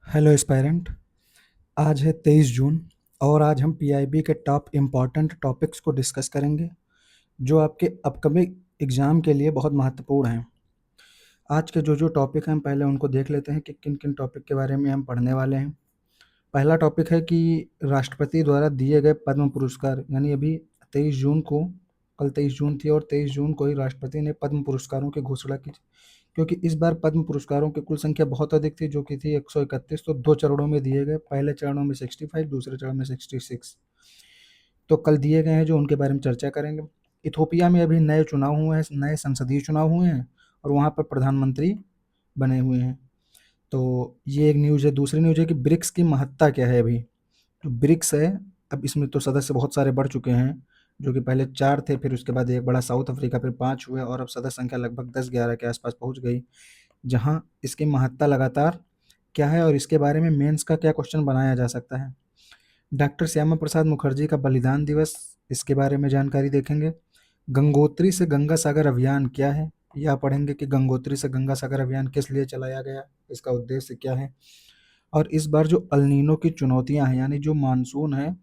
Hello aspirant. आज है 23 जून और आज हम पीआईबी के टॉप इम्पॉर्टेंट टॉपिक्स को डिस्कस करेंगे जो आपके अपकमिंग एग्ज़ाम के लिए बहुत महत्वपूर्ण हैं। आज के जो टॉपिक हैं हम पहले उनको देख लेते हैं कि किन किन टॉपिक के बारे में हम पढ़ने वाले हैं। पहला टॉपिक है कि राष्ट्रपति द्वारा दिए गए पद्म पुरस्कार, यानी अभी 23 जून को, कल 23 जून थी और 23 जून को ही राष्ट्रपति ने पद्म पुरस्कारों की घोषणा की, क्योंकि इस बार पद्म पुरस्कारों की कुल संख्या बहुत अधिक थी जो कि थी 131। तो 2 चरणों में दिए गए, पहले चरणों में 65, दूसरे चरण में 66 तो कल दिए गए हैं जो उनके बारे में चर्चा करेंगे। इथोपिया में अभी नए चुनाव हुए हैं, नए संसदीय चुनाव हुए हैं और वहाँ पर प्रधानमंत्री बने हुए हैं। तो ये एक न्यूज़ है। दूसरी न्यूज़ है कि ब्रिक्स की महत्ता क्या है। अभी जो ब्रिक्स है, अब इसमें तो सदस्य बहुत सारे बढ़ चुके हैं, जो कि पहले 4 थे, फिर उसके बाद एक बड़ा साउथ अफ्रीका, फिर 5 हुए और अब सदस्य संख्या लगभग 10-11 के आसपास पहुंच गई। जहां इसकी महत्ता लगातार क्या है और इसके बारे में मेंस का क्या क्वेश्चन बनाया जा सकता है। डॉक्टर श्यामा प्रसाद मुखर्जी का बलिदान दिवस, इसके बारे में जानकारी देखेंगे। गंगोत्री से गंगा सागर अभियान क्या है, यह पढ़ेंगे कि गंगोत्री से गंगा सागर अभियान किस लिए चलाया गया, इसका उद्देश्य क्या है। और इस बार जो अल्नीनो की चुनौतियां हैं, यानी जो मानसून है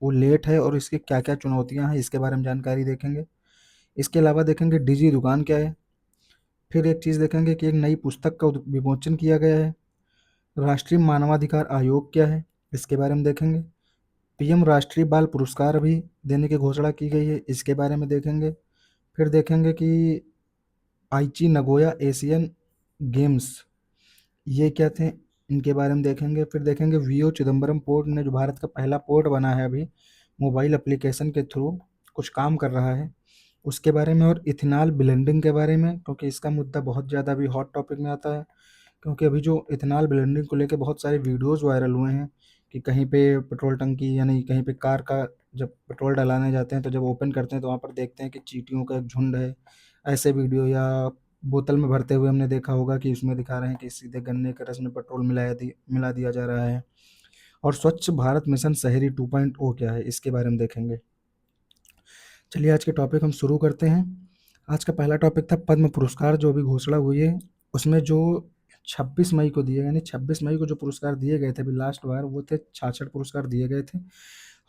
वो लेट है और इसकी क्या क्या चुनौतियां हैं, इसके बारे में जानकारी देखेंगे। इसके अलावा देखेंगे डिजी दुकान क्या है। फिर एक चीज़ देखेंगे कि एक नई पुस्तक का विमोचन किया गया है। राष्ट्रीय मानवाधिकार आयोग क्या है, इसके बारे में देखेंगे। पीएम राष्ट्रीय बाल पुरस्कार भी देने की घोषणा की गई है, इसके बारे में देखेंगे। फिर देखेंगे कि आइची नगोया एशियन गेम्स ये क्या थे, इनके बारे में देखेंगे। फिर देखेंगे वीओ चिदम्बरम पोर्ट ने, जो भारत का पहला पोर्ट बना है अभी मोबाइल एप्लीकेशन के थ्रू कुछ काम कर रहा है, उसके बारे में। और इथेनॉल ब्लेंडिंग के बारे में, क्योंकि इसका मुद्दा बहुत ज़्यादा अभी हॉट टॉपिक में आता है। क्योंकि अभी जो इथेनॉल ब्लेंडिंग को लेके बहुत सारे वीडियोस वायरल हुए हैं कि कहीं पे पेट्रोल टंकी, यानी कहीं पे कार का जब पेट्रोल डलाने जाते हैं तो जब ओपन करते हैं तो वहाँ पर देखते हैं कि चींटियों का एक झुंड है। ऐसे वीडियो, या बोतल में भरते हुए हमने देखा होगा कि उसमें दिखा रहे हैं कि सीधे गन्ने के रस में पेट्रोल मिला दिया जा रहा है। और स्वच्छ भारत मिशन शहरी 2.0 क्या है, इसके बारे में देखेंगे। चलिए आज के टॉपिक हम शुरू करते हैं। आज का पहला टॉपिक था पद्म पुरस्कार जो अभी घोषणा हुई है। उसमें जो 26 मई को दिए, यानी 26 मई को जो पुरस्कार दिए गए थे अभी लास्ट बार, वो थे 66 पुरस्कार दिए गए थे।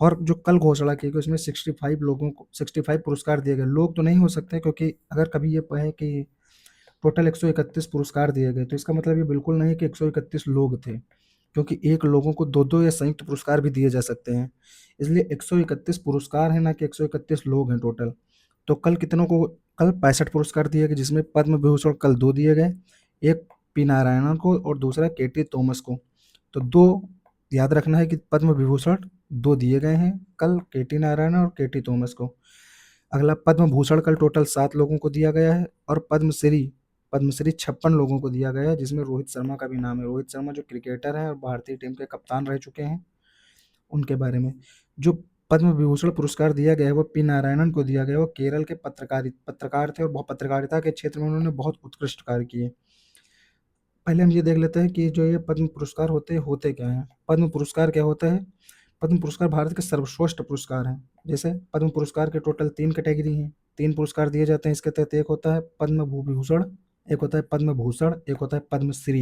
और जो कल घोषणा की गई उसमें 65 लोगों को 65 पुरस्कार दिए गए। लोग तो नहीं हो सकते, क्योंकि अगर कभी ये कहे कि टोटल 131 पुरस्कार दिए गए तो इसका मतलब ये बिल्कुल नहीं कि 131 लोग थे, क्योंकि एक लोगों को दो दो या संयुक्त पुरस्कार भी दिए जा सकते हैं। इसलिए 131 पुरस्कार हैं, ना कि 131 लोग हैं टोटल। तो कल कितनों को, कल 65 पुरस्कार दिए गए, जिसमें पद्म विभूषण कल 2 दिए गए, एक पी नारायणन को और दूसरा केटी थॉमस को। तो 2 याद रखना है कि पद्म विभूषण 2 दिए गए हैं कल, केटी नारायणन और केटी थॉमस को। अगला पद्म भूषण कल टोटल 7 लोगों को दिया गया है और पद्मश्री, पद्मश्री 56 लोगों को दिया गया है, जिसमें रोहित शर्मा का भी नाम है। रोहित शर्मा जो क्रिकेटर हैं और भारतीय टीम के कप्तान रह चुके हैं, उनके बारे में। जो पद्म विभूषण पुरस्कार दिया गया है वो पी नारायणन को दिया गया है। वो केरल के पत्रकार थे और बहुत पत्रकारिता के क्षेत्र में उन्होंने बहुत उत्कृष्ट कार्य किए। पहले हम ये देख लेते हैं कि जो ये पद्म पुरस्कार होते क्या हैं। पद्म पुरस्कार क्या होता है? पद्म पुरस्कार भारत के सर्वश्रेष्ठ पुरस्कार हैं। जैसे पद्म पुरस्कार के टोटल 3 कैटेगरी हैं, 3 पुरस्कार दिए जाते हैं इसके तहत। एक होता है पद्म विभूषण, एक होता है पद्म भूषण, एक होता है पद्मश्री।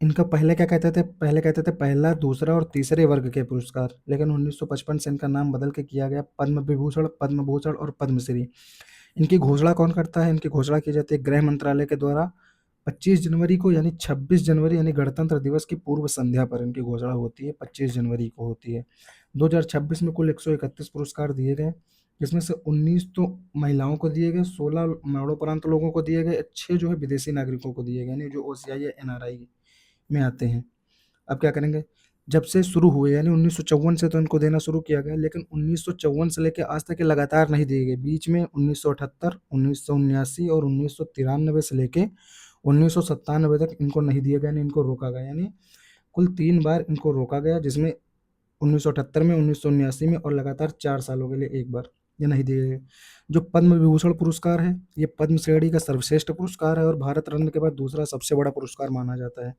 इनका पहले क्या कहते थे? पहले कहते थे पहला, दूसरा और तीसरे वर्ग के पुरस्कार, लेकिन 1955 से इनका नाम बदल के किया गया पद्म विभूषण, पद्म भूषण और पद्मश्री। इनकी घोषणा कौन करता है? इनकी घोषणा की जाती है गृह मंत्रालय के द्वारा 25 जनवरी को, यानी 26 जनवरी यानी गणतंत्र दिवस की पूर्व संध्या पर इनकी घोषणा होती है, 25 जनवरी को होती है। 2026 में कुल 131 पुरस्कार दिए गए, जिसमें से 19 तो महिलाओं को दिए गए, 16 मरणोपरांत लोगों को दिए गए, 6 जो है विदेशी नागरिकों को दिए गए, यानी जो ओसीआई या एनआरआई में आते हैं। अब क्या करेंगे? जब से शुरू हुए, यानी 1954 से तो इनको देना शुरू किया गया, लेकिन 1954 से लेके आज तक ये लगातार नहीं दिए गए। बीच में 1978, 1979 और 1993 से लेके 1997 तक इनको नहीं दिए गए, यानी इनको रोका गया। यानी कुल 3 बार इनको रोका गया, जिसमें 1978 में, 1979 में और लगातार 4 सालों के लिए एक बार ये नहीं दिए गए। जो पद्म विभूषण पुरस्कार है, ये पद्म श्रेणी का सर्वश्रेष्ठ पुरस्कार है और भारत रत्न के बाद दूसरा सबसे बड़ा पुरस्कार माना जाता है।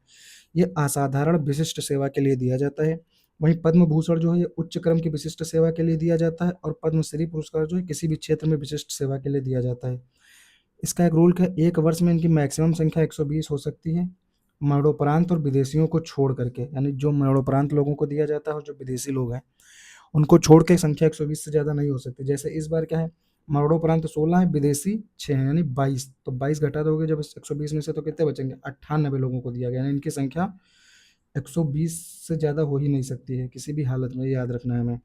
ये असाधारण विशिष्ट सेवा के लिए दिया जाता है। वहीं पद्म भूषण जो है ये उच्च क्रम की विशिष्ट सेवा के लिए दिया जाता है और पद्मश्री पुरस्कार जो है किसी भी क्षेत्र में विशिष्ट सेवा के लिए दिया जाता है। इसका एक रूल है, एक वर्ष में इनकी मैक्सिमम संख्या 120 हो सकती है। मरणोपरांत और विदेशियों को छोड़ करके, यानी जो मरणोपरांत लोगों को दिया जाता है और जो विदेशी लोग हैं उनको छोड़ के संख्या 120 से ज़्यादा नहीं हो सकती। जैसे इस बार क्या है, मरणोपरांत 16 है, विदेशी 6 हैं, यानी 22। तो 22 घटा दोगे जब 120 में से तो कितने बचेंगे, 98 लोगों को दिया गया, यानी इनकी संख्या 120 से ज़्यादा हो ही नहीं सकती है किसी भी हालत में, याद रखना है हमें।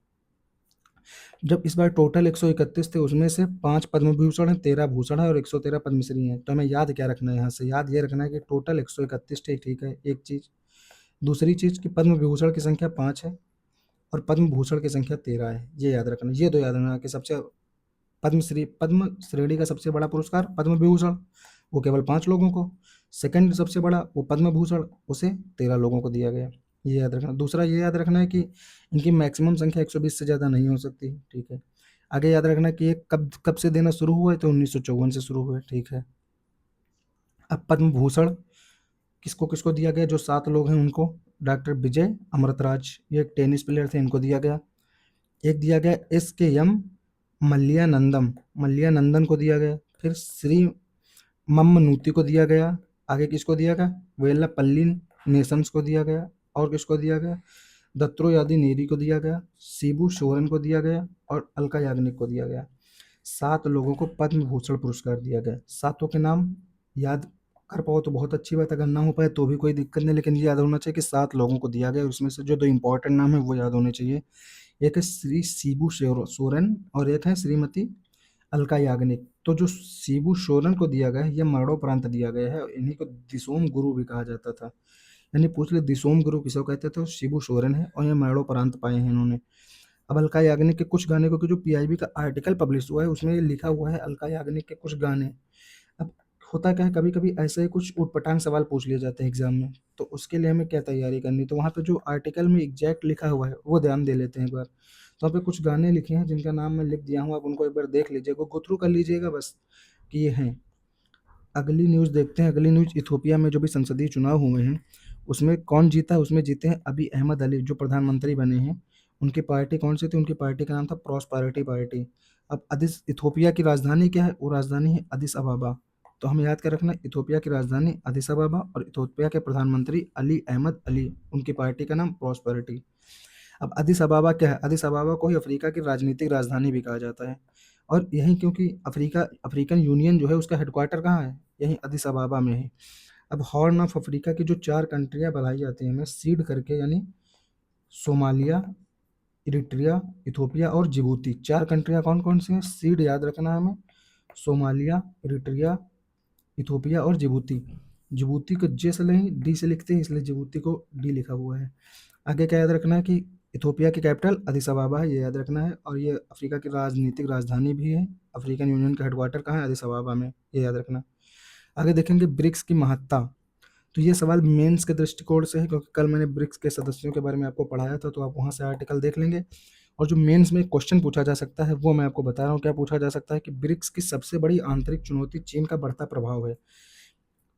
जब इस बार टोटल 131 थे, उसमें से 5 पद्म विभूषण है, 13 भूषण है और 113 पद्मश्री हैं। तो हमें याद क्या रखना है, यहाँ से याद ये रखना है कि टोटल 131 थे, ठीक है, एक चीज़। दूसरी चीज़ कि पद्म विभूषण की संख्या 5 है और पद्म भूषण की संख्या 13 है, ये याद रखना। ये दो याद रखना कि सबसे पद्म श्रेणी का सबसे बड़ा पुरस्कार पद्म विभूषण, वो केवल 5 लोगों को, सेकंड सबसे बड़ा वो पद्म भूषण, उसे 13 लोगों को दिया गया, ये याद रखना। दूसरा ये याद रखना है कि इनकी मैक्सिमम संख्या 120 से ज़्यादा नहीं हो सकती, ठीक है। आगे याद रखना कि ये कब कब से देना शुरू हुआ है, तो 1954 से शुरू हुआ है, ठीक है। अब पद्म भूषण किसको किसको दिया गया, जो 7 लोग हैं उनको, डॉक्टर विजय अमृतराज, ये एक टेनिस प्लेयर थे, इनको दिया गया। एक दिया गया SKM मल्लियानंदन को दिया गया। फिर श्री मम्मनूती को दिया गया। आगे किसको दिया गया, वेल्लापल्ली नेशंस को दिया गया। और किसको दिया गया, दत्रोयादी नेरी को दिया गया, शिबू सोरेन को दिया गया और अलका याग्निक को दिया गया। 7 लोगों को पद्म भूषण पुरस्कार दिया गया। सातों के नाम याद कर पाओ तो बहुत अच्छी बात है, अगर ना हो पाए तो भी कोई दिक्कत नहीं, लेकिन ये याद होना चाहिए कि 7 लोगों को दिया गया, उसमें से जो 2 इंपॉर्टेंट नाम है वो याद होने चाहिए। एक है श्री शिबू सोरेन और एक है श्रीमती अलका याग्निक। तो जो शिबू सोरेन को दिया गया है ये मरणोपरांत दिया गया है, और इन्हीं को दिसोम गुरु भी कहा जाता था। यानी पूछ ले दिसोम गुरु किसको कहते थे, तो शिबू सोरेन है और ये मरणोपरांत पाए हैं इन्होंने। अब अलका याग्निक के कुछ गाने, क्योंकि जो PIB का आर्टिकल पब्लिश हुआ है उसमें ये लिखा हुआ है अलका याग्निक के कुछ गाने। अब होता क्या है, कभी कभी ऐसे ही कुछ ऊटपटांग सवाल पूछ लिए जाते हैं एग्जाम में, तो उसके लिए हमें क्या तैयारी करनी, तो वहाँ पे जो आर्टिकल में एग्जैक्ट लिखा हुआ है वो ध्यान दे लेते हैं एक बार। तो वहाँ पे कुछ गाने लिखे हैं जिनका नाम मैं लिख दिया हूँ, आप उनको एक बार देख लीजिएगा, गो थ्रू कर लीजिएगा बस कि ये हैं। अगली न्यूज़ देखते हैं। अगली न्यूज़, इथोपिया में जो भी संसदीय चुनाव हुए हैं उसमें कौन जीता है, उसमें जीते हैं अभी अहमद अली, जो प्रधानमंत्री बने हैं। उनकी पार्टी कौन सी थी, उनकी पार्टी का नाम था प्रॉस्पेरिटी पार्टी। अब अदिस इथोपिया की राजधानी क्या है, वो राजधानी है अदिस अबाबा। तो हमें याद कर रखना, इथोपिया की राजधानी अदिस अबाबा और इथोपिया के प्रधानमंत्री अली अहमद अली, उनकी पार्टी का नाम प्रॉस्पेरिटी। अब अदिस अबाबा क्या है, अदिस अबाबा को ही अफ्रीका की राजनीतिक राजधानी भी कहा जाता है। और यहीं क्योंकि अफ्रीकन यूनियन जो है उसका हेडक्वार्टर कहाँ है, यहीं अदिस अबाबा में है। अब हॉर्न ऑफ अफ्रीका की जो 4 कंट्रियाँ बताई जाती हैं हमें सीड करके, यानी सोमालिया, इरिट्रिया, इथोपिया और जिबूती, 4 कंट्रियाँ कौन कौन सी हैं, सीड याद रखना है हमें, सोमालिया, इरिट्रिया, इथोपिया और जिबूती। जिबूती को जे से नहीं डी से लिखते हैं, इसलिए जिबूती को डी लिखा हुआ है। आगे क्या याद रखना है कि इथोपिया की कैपिटल अदिस अबाबा है, ये याद रखना है, और ये अफ्रीका की राजनीतिक राजधानी भी है। अफ्रीकन यूनियन का हेडक्वार्टर कहाँ है, अदिस अबाबा में, ये याद रखना। आगे देखेंगे ब्रिक्स की महत्ता। तो ये सवाल मेंस के दृष्टिकोण से है, क्योंकि कल मैंने ब्रिक्स के सदस्यों के बारे में आपको पढ़ाया था, तो आप वहाँ से आर्टिकल देख लेंगे। और जो मेंस में क्वेश्चन पूछा जा सकता है वो मैं आपको बता रहा हूँ क्या पूछा जा सकता है, कि ब्रिक्स की सबसे बड़ी आंतरिक चुनौती चीन का बढ़ता प्रभाव है।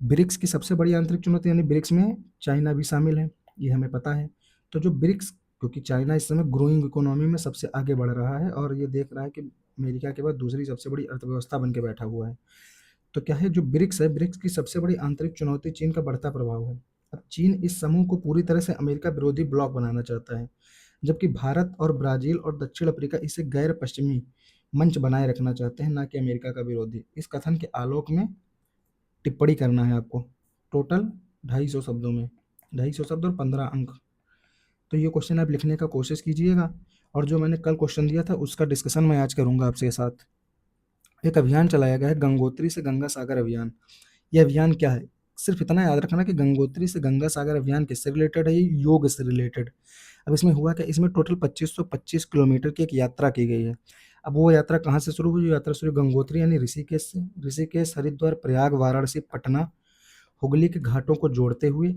ब्रिक्स की सबसे बड़ी आंतरिक चुनौती, यानी ब्रिक्स में चाइना भी शामिल है, ये हमें पता है। तो जो ब्रिक्स, क्योंकि चाइना इस समय ग्रोइंग इकोनॉमी में सबसे आगे बढ़ रहा है और ये देख रहा है कि अमेरिका के बाद दूसरी सबसे बड़ी अर्थव्यवस्था बन के बैठा हुआ है। तो क्या है, जो ब्रिक्स है, ब्रिक्स की सबसे बड़ी आंतरिक चुनौती चीन का बढ़ता प्रभाव है। अब चीन इस समूह को पूरी तरह से अमेरिका विरोधी ब्लॉक बनाना चाहता है, जबकि भारत और ब्राजील और दक्षिण अफ्रीका इसे गैर पश्चिमी मंच बनाए रखना चाहते हैं, ना कि अमेरिका का विरोधी। इस कथन के आलोक में टिप्पणी करना है आपको, टोटल 250 शब्दों में, 250 शब्द और 15 अंक। तो ये क्वेश्चन आप लिखने का कोशिश कीजिएगा, और जो मैंने कल क्वेश्चन दिया था उसका डिस्कशन मैं आज करूंगा आपके साथ। एक अभियान चलाया गया है, गंगोत्री से गंगा सागर अभियान। ये अभियान क्या है, सिर्फ इतना याद रखना कि गंगोत्री से गंगा सागर अभियान किससे रिलेटेड है, ये योग से रिलेटेड। अब इसमें हुआ क्या, इसमें टोटल 2525 किलोमीटर की एक यात्रा की गई है। अब वो यात्रा कहाँ से शुरू हुई, यात्रा शुरू गंगोत्री यानी ऋषिकेश से। ऋषिकेश, हरिद्वार, प्रयाग, वाराणसी, पटना, हुगली के घाटों को जोड़ते हुए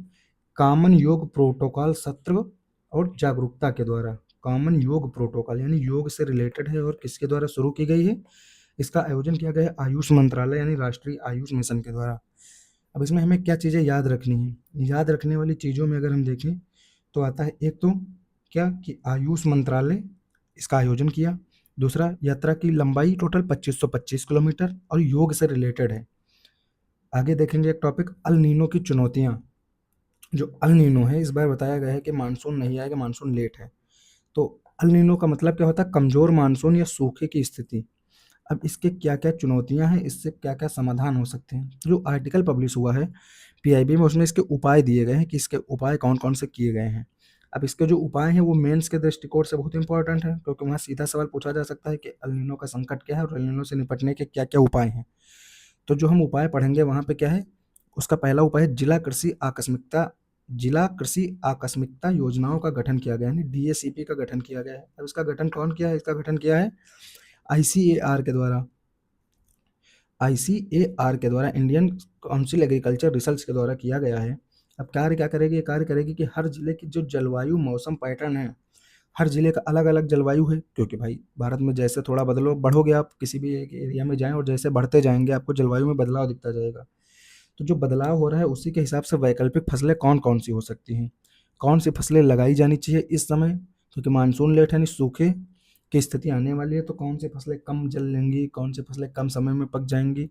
कॉमन योग प्रोटोकॉल सत्र और जागरूकता के द्वारा। कॉमन योग प्रोटोकॉल यानी योग से रिलेटेड है और किसके द्वारा शुरू की गई है, इसका आयोजन किया गया है आयुष मंत्रालय यानी राष्ट्रीय आयुष मिशन के द्वारा। अब इसमें हमें क्या चीज़ें याद रखनी है, याद रखने वाली चीज़ों में अगर हम देखें तो आता है, एक तो क्या कि आयुष मंत्रालय इसका आयोजन किया। दूसरा, यात्रा की लंबाई टोटल 2525 किलोमीटर और योग से रिलेटेड है। आगे देखेंगे एक टॉपिक, अल नीनो की चुनौतियाँ। जो अल नीनो है, इस बार बताया गया है कि मानसून नहीं आएगा, मानसून लेट है। तो अल नीनो का मतलब क्या होता है? कमज़ोर मानसून या सूखे की स्थिति। अब इसके क्या-क्या चुनौतियाँ हैं, इससे क्या-क्या समाधान हो सकते हैं? जो आर्टिकल पब्लिश हुआ है पीआईबी में, उसमें इसके उपाय दिए गए हैं कि इसके उपाय कौन-कौन से किए गए हैं। अब इसके जो उपाय हैं वो मेंस के दृष्टिकोण से बहुत इम्पोर्टेंट है, क्योंकि वहाँ सीधा सवाल पूछा जा सकता है कि अल नीनो का संकट क्या है और अल नीनो से निपटने के क्या-क्या उपाय हैं। तो जो हम उपाय पढ़ेंगे वहाँ पे क्या है, उसका पहला उपाय है जिला कृषि आकस्मिकता योजनाओं का गठन किया गया है, यानी डीएसीपी का गठन किया गया है। अब इसका गठन कौन किया है? इसका गठन किया है आईसीएआर के द्वारा। आईसीएआर के द्वारा, इंडियन काउंसिल एग्रीकल्चर रिसर्च के द्वारा किया गया है। अब कार्य क्या करेगी? ये कार्य करेगी कि हर जिले की जो जलवायु मौसम पैटर्न है, हर जिले का अलग-अलग जलवायु है, क्योंकि भाई भारत में जैसे थोड़ा बदलो बढ़ोगे आप किसी भी एक एरिया में जाएँ और जैसे बढ़ते जाएँगे आपको जलवायु में बदलाव दिखता जाएगा। तो जो बदलाव हो रहा है उसी के हिसाब से वैकल्पिक फसलें कौन-कौन सी हो सकती हैं? कौन सी फसलें लगाई जानी चाहिए इस समय? क्योंकि मानसून लेट है, यानी सूखे की स्थिति आने वाली है, तो कौन सी फसलें कम जल लेंगी, कौन सी फसलें कम समय में पक जाएँगी,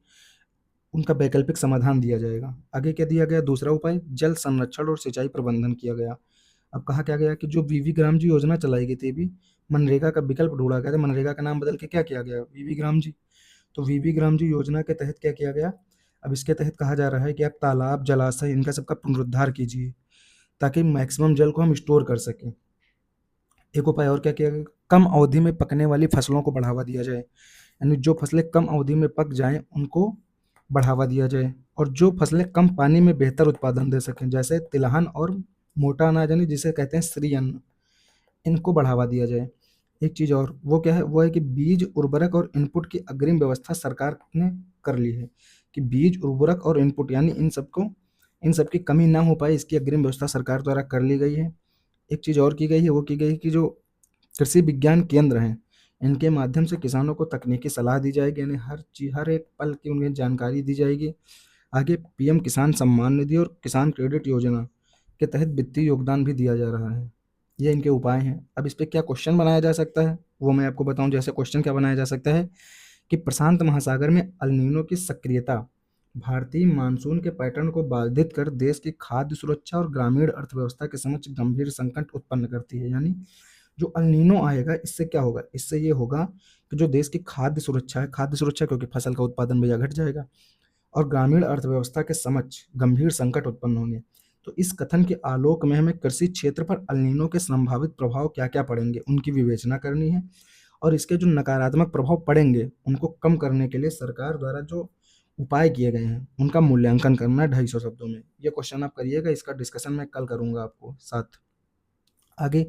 उनका वैकल्पिक समाधान दिया जाएगा। आगे क्या दिया गया? दूसरा उपाय जल संरक्षण और सिंचाई प्रबंधन किया गया। अब कहा क्या गया कि जो वीवी ग्राम जी योजना चलाई गई थी अभी, मनरेगा का विकल्प ढूँढा गया था, मनरेगा का नाम बदल के क्या किया गया? वीवी ग्राम जी। तो वीवी ग्राम जी योजना के तहत क्या किया गया? अब इसके तहत कहा जा रहा है कि आप तालाब, जलाशय इनका सबका पुनरुद्धार कीजिए, ताकि मैक्सिमम जल को हम स्टोर कर सकें। एक उपाय और क्या किया गया? कम अवधि में पकने वाली फसलों को बढ़ावा दिया जाए, यानी जो फसलें कम अवधि में पक जाएँ, उनको बढ़ावा दिया जाए और जो फसलें कम पानी में बेहतर उत्पादन दे सकें, जैसे तिलहन और मोटा अनाज, यानी जिसे कहते हैं श्री अन्न, इनको बढ़ावा दिया जाए। एक चीज़ और, वो क्या है? वो है कि बीज, उर्वरक और इनपुट की अग्रिम व्यवस्था सरकार ने कर ली है, कि बीज, उर्वरक और इनपुट, यानी इन सब की कमी ना हो पाए, इसकी अग्रिम व्यवस्था सरकार द्वारा कर ली गई है। एक चीज़ और की गई है, वो की गई है कि जो कृषि विज्ञान केंद्र हैं, इनके माध्यम से किसानों को तकनीकी सलाह दी जाएगी, यानी हर एक पल की उन्हें जानकारी दी जाएगी। आगे पीएम किसान सम्मान निधि और किसान क्रेडिट योजना के तहत वित्तीय योगदान भी दिया जा रहा है। ये इनके उपाय हैं। अब इस पे क्या क्वेश्चन बनाया जा सकता है, वो मैं आपको बताऊँ। जैसे क्वेश्चन क्या बनाया जा सकता है कि प्रशांत महासागर में अल नीनो की सक्रियता भारतीय मानसून के पैटर्न को बाधित कर देश की खाद्य सुरक्षा और ग्रामीण अर्थव्यवस्था के समक्ष गंभीर संकट उत्पन्न करती है। यानी जो अल नीनो आएगा, इससे क्या होगा? इससे ये होगा कि जो देश की खाद्य सुरक्षा है, खाद्य सुरक्षा, क्योंकि फसल का उत्पादन भैया घट जाएगा, और ग्रामीण अर्थव्यवस्था के समक्ष गंभीर संकट उत्पन्न होंगे। तो इस कथन के आलोक में हमें कृषि क्षेत्र पर अल नीनो के संभावित प्रभाव क्या-क्या पड़ेंगे, उनकी विवेचना करनी है और इसके जो नकारात्मक प्रभाव पड़ेंगे, उनको कम करने के लिए सरकार द्वारा जो उपाय किए गए हैं, उनका मूल्यांकन करना है 250 शब्दों में। ये क्वेश्चन आप करिएगा, इसका डिस्कशन मैं कल करूँगा आपको साथ। आगे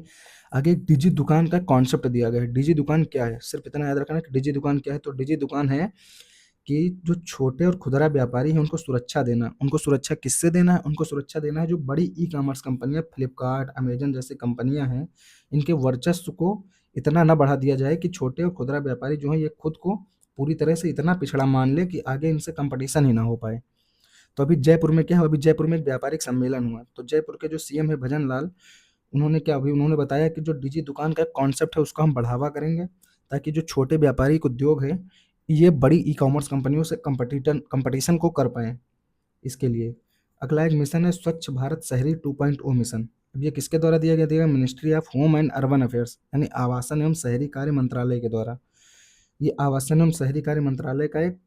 आगे डिजी दुकान का कॉन्सेप्ट दिया गया है। डिजी दुकान क्या है? सिर्फ इतना याद रखना है कि डिजी दुकान क्या है। तो डिजी दुकान है कि जो छोटे और खुदरा व्यापारी हैं उनको सुरक्षा देना। उनको सुरक्षा किससे देना है? उनको सुरक्षा देना है जो बड़ी ई-कॉमर्स कंपनियाँ, फ्लिपकार्ट, अमेज़न जैसी कंपनियाँ हैं, इनके वर्चस्व को इतना ना बढ़ा दिया जाए कि छोटे और खुदरा व्यापारी जो हैं ये खुद को पूरी तरह से इतना पिछड़ा मान लें कि आगे इनसे कॉम्पिटिशन ही ना हो पाए। तो अभी जयपुर में क्या है? अभी जयपुर में एक व्यापारिक सम्मेलन हुआ। तो जयपुर के जो सीएम हैं भजन लाल, उन्होंने बताया कि जो डिजी दुकान का कॉन्सेप्ट है उसको हम बढ़ावा करेंगे, ताकि जो छोटे व्यापारिक उद्योग है, ये बड़ी ई-कॉमर्स कंपनियों से कॉम्पिटिशन को कर पाएँ। इसके लिए अगला एक मिशन है स्वच्छ भारत शहरी 2.0 मिशन। अब ये किसके द्वारा दिया गया? Ministry of home and urban affairs, यानी आवासन एवं शहरी कार्य मंत्रालय के द्वारा। ये आवासन एवं शहरी कार्य मंत्रालय का एक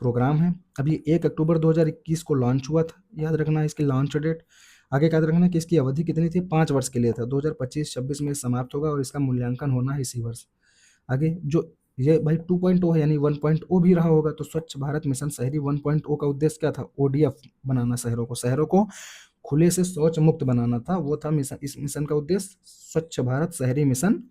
प्रोग्राम है। अभी 1 अक्टूबर 2021 को लॉन्च हुआ था, याद रखना है इसकी लॉन्च डेट। आगे याद रखना कि इसकी अवधि कितनी थी? 5 वर्ष के लिए था। 2025-26 में समाप्त होगा और इसका मूल्यांकन होना है इसी वर्ष। आगे जो ये भाई 2.0 है, यानी 1.0 भी रहा होगा। तो स्वच्छ भारत मिशन शहरी 1.0 का उद्देश्य क्या था? ओडीएफ बनाना, शहरों को खुले से शौच मुक्त बनाना था, वो था मिशन। इस मिशन का उद्देश्य स्वच्छ भारत शहरी मिशन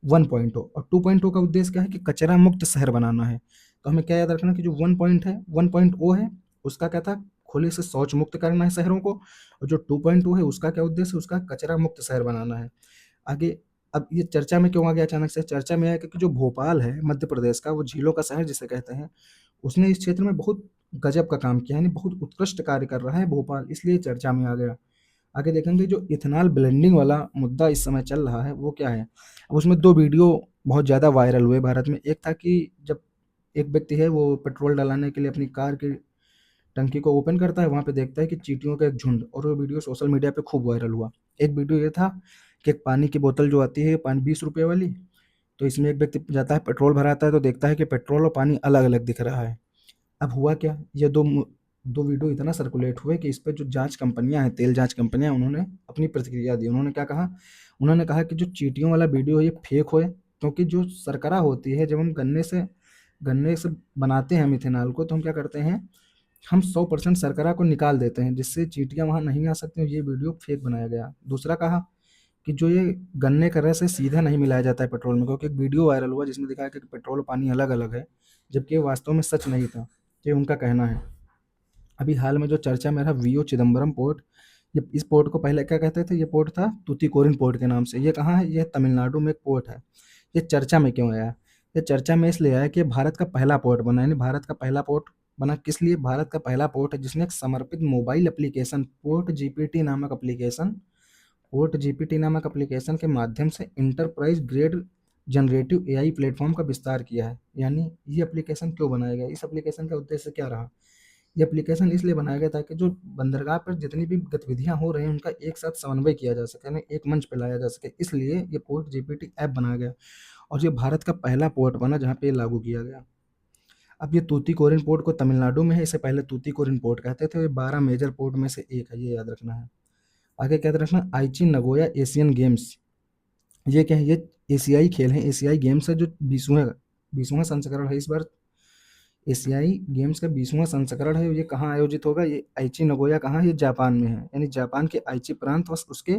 1.0। और 2.0 का उद्देश्य क्या है? कि कचरा मुक्त शहर बनाना है। तो हमें क्या याद रखना कि जो 1.0 है उसका क्या था? खुले से शौच मुक्त करना है शहरों को, और जो 2.0 है उसका क्या उद्देश्य है? उसका कचरा मुक्त शहर बनाना है। आगे अब ये चर्चा में क्यों आ गया अचानक से? चर्चा में आया क्योंकि जो भोपाल है मध्य प्रदेश का, वो झीलों का शहर जिसे कहते हैं, उसने इस क्षेत्र में बहुत गजब का काम किया, यानी बहुत उत्कृष्ट कार्य कर रहा है भोपाल, इसलिए चर्चा में आ गया। आगे देखेंगे जो इथेनॉल ब्लेंडिंग वाला मुद्दा इस समय चल रहा है वो क्या है? अब उसमें 2 वीडियो बहुत ज़्यादा वायरल हुए भारत में। एक था कि जब एक व्यक्ति है वो पेट्रोल डलाने के लिए अपनी कार की टंकी को ओपन करता है, वहाँ पे देखता है कि चींटियों का एक झुंड, और वो वीडियो सोशल मीडिया पे खूब वायरल हुआ। एक वीडियो ये था कि एक पानी की बोतल जो आती है, पानी 20 रुपये वाली, तो इसमें एक व्यक्ति जाता है पेट्रोल भराता है, तो देखता है कि पेट्रोल और पानी अलग-अलग दिख रहा है। अब हुआ क्या, ये 2 वीडियो इतना सर्कुलेट हुए कि इस पे जो जाँच कंपनियाँ हैं, तेल जाँच कंपनियाँ, उन्होंने अपनी प्रतिक्रिया दी। उन्होंने क्या कहा? उन्होंने कहा कि जो चींटियों वाला वीडियो है ये फेक है, क्योंकि जो शर्करा होती है, जब हम गन्ने से बनाते हैं हम इथेनॉल को, तो हम क्या करते हैं, हम 100% शर्करा को निकाल देते हैं, जिससे चींटियाँ वहाँ नहीं आ सकती, और ये वीडियो फेक बनाया गया। दूसरा कहा कि जो ये गन्ने का रस है सीधा नहीं मिलाया जाता है पेट्रोल में, क्योंकि एक वीडियो वायरल हुआ जिसमें दिखाया कि पेट्रोल और पानी अलग-अलग है, जबकि ये वास्तव में सच नहीं था। ये उनका कहना है। अभी हाल में जो चर्चा में रहा वीओ चिदम्बरम पोर्ट, ये इस पोर्ट को पहले क्या कहते थे? ये पोर्ट था तूतीकोरिन पोर्ट के नाम से। ये कहाँ है? ये तमिलनाडु में एक पोर्ट है। ये चर्चा में क्यों आया? ये चर्चा में इसलिए आया कि ये भारत का पहला पोर्ट बना, यानी भारत का पहला पोर्ट बना किस लिए? भारत का पहला पोर्ट है जिसने एक समर्पित मोबाइल एप्लीकेशन पोर्ट जीपीटी नामक एप्लीकेशन के माध्यम से enterprise grade generative AI platform का विस्तार किया है। यानी ये एप्लीकेशन क्यों बनाया गया? इस एप्लीकेशन का उद्देश्य क्या रहा? ये एप्लीकेशन इसलिए बनाया गया ताकि जो बंदरगाह पर जितनी भी गतिविधियां हो रही हैं उनका एक साथ समन्वय किया जा सके, यानी एक मंच पे लाया जा सके, इसलिए ये पोर्ट जीपीटी ऐप बनाया गया, और ये भारत का पहला पोर्ट बना जहाँ पे ये लागू किया गया। अब ये तूतीकोरिन पोर्ट को तमिलनाडु में है, इसे पहले तूतीकोरिन पोर्ट कहते थे, ये 12 मेजर पोर्ट में से एक है, ये याद रखना है। आगे क्या याद रखना? आइची नगोया एशियन गेम्स, ये क्या है? ये एशियाई खेल हैं, एशियाई गेम्स है, जो 20वां संस्करण है इस बार। एशियाई गेम्स का 20वां संस्करण है, ये कहाँ आयोजित होगा? ये आइची नगोया कहाँ है? ये जापान में है, यानी जापान के आइची प्रांत और उसके